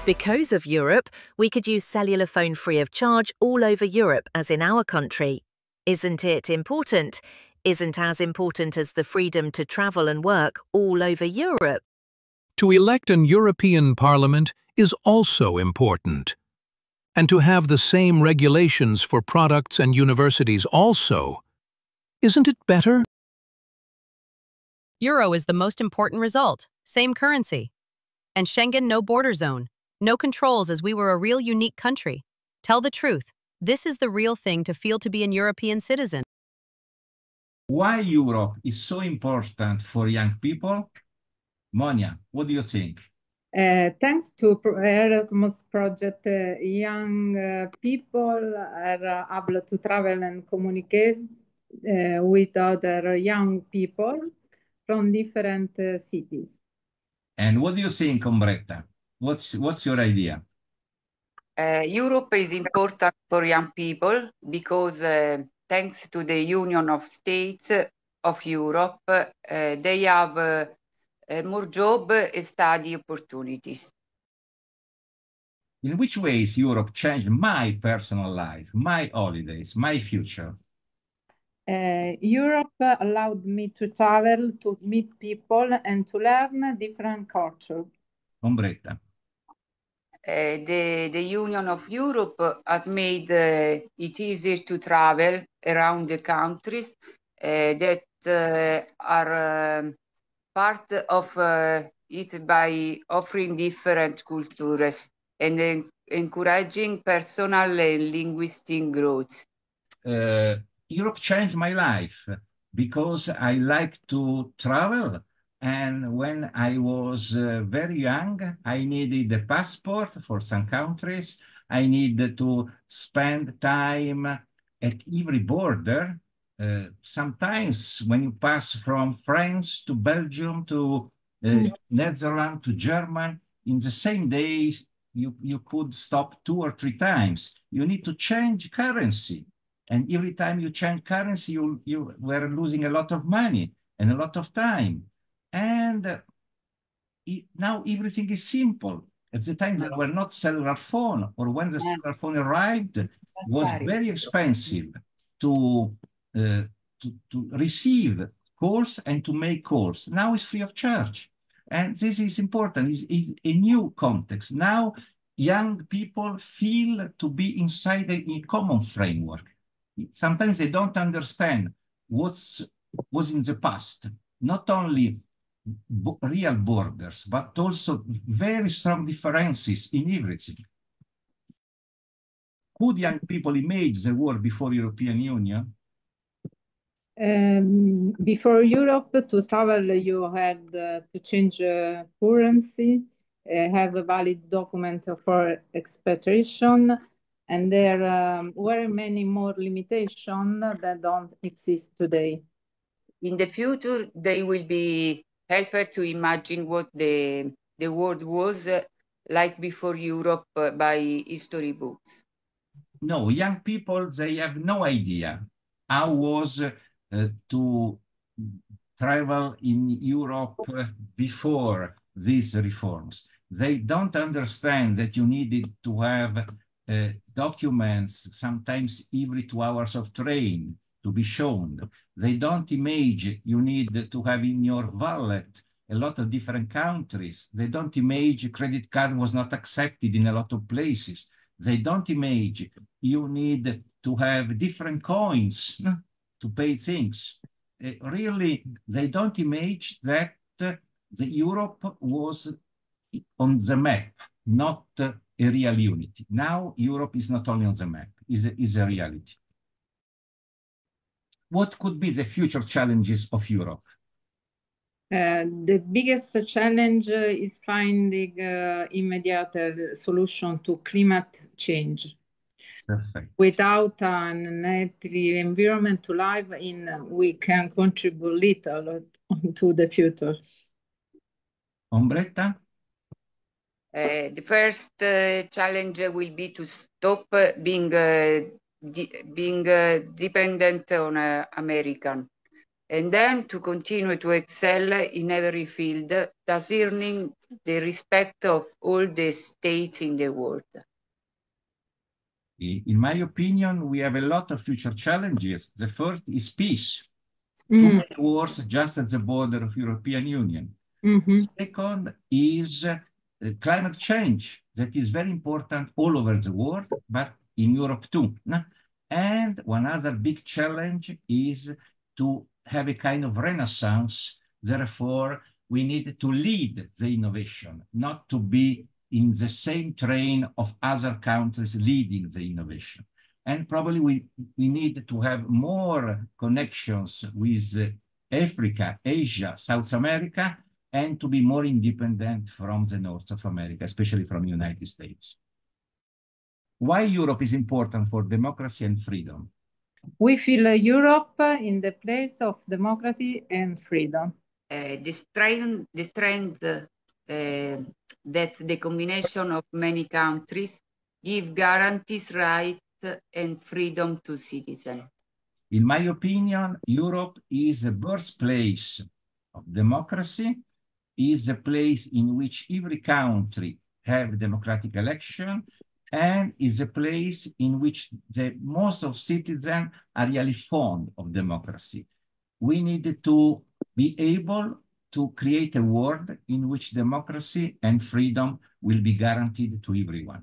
Because of Europe, we could use cellular phone free of charge all over Europe, as in our country. Isn't it important? Isn't as important as the freedom to travel and work all over Europe. To elect an European Parliament is also important. And to have the same regulations for products and universities also. Isn't it better? Euro is the most important result, same currency. And Schengen no border zone, no controls as we were a real unique country. Tell the truth, this is the real thing to feel to be an European citizen. Why Europe is so important for young people? Monia, what do you think? Thanks to Erasmus project, young people are able to travel and communicate with other young people from different cities. And what do you think, Ombretta? What's your idea? Europe is important for young people because thanks to the Union of States of Europe, they have more job and study opportunities. In which ways Europe changed my personal life, my holidays, my future? Europe allowed me to travel, to meet people, and to learn different cultures. Ombretta. The Union of Europe has made it easier to travel around the countries that are part of it by offering different cultures and encouraging personal and linguistic growth. Europe changed my life because I like to travel. And when I was very young, I needed a passport for some countries. I needed to spend time at every border. Sometimes when you pass from France to Belgium to Netherlands to Germany, in the same days, you could stop 2 or 3 times. You need to change currency. And every time you change currency, you were losing a lot of money and a lot of time. And now everything is simple. At the time, there were not cellular phone, or when the cellular phone arrived, it was very expensive to receive calls and to make calls. Now it's free of charge. And this is important. It's a new context. Now, young people feel to be inside a common framework. Sometimes they don't understand what was in the past. Not only real borders, but also very strong differences in everything. Could young people imagine the world before European Union? Before Europe, to travel, you had to change currency, have a valid document for expatriation, and there were many more limitations that don't exist today. In the future, they will be helped to imagine what the world was like before Europe by history books. No, young people, they have no idea how was to travel in Europe before these reforms. They don't understand that you needed to have documents, sometimes every 2 hours of train to be shown. They don't imagine you need to have in your wallet a lot of different countries. They don't imagine credit card was not accepted in a lot of places. They don't imagine you need to have different coins to pay things. Really, they don't imagine that the Europe was on the map, not a real unity. Now, Europe is not only on the map, is a reality. What could be the future challenges of Europe? The biggest challenge is finding immediate solution to climate change. Perfect. Without an healthy environment to live in, we can contribute little to the future. Ombretta? The first challenge will be to stop being dependent on American. and then to continue to excel in every field, thus earning the respect of all the states in the world. In my opinion, we have a lot of future challenges. The first is peace. Mm. Too many wars just at the border of European Union. Mm-hmm. Second is climate change that is very important all over the world, but in Europe too. And one other big challenge is to have a kind of renaissance. Therefore, we need to lead the innovation, not to be in the same train of other countries leading the innovation. And probably we need to have more connections with Africa, Asia, South America, and to be more independent from the North of America, especially from the United States. Why Europe is important for democracy and freedom? We feel Europe in the place of democracy and freedom. The strength that the combination of many countries give guarantees rights and freedom to citizens. In my opinion, Europe is a birthplace of democracy, is a place in which every country have democratic election, and is a place in which the most of citizens are really fond of democracy. We need to be able to create a world in which democracy and freedom will be guaranteed to everyone.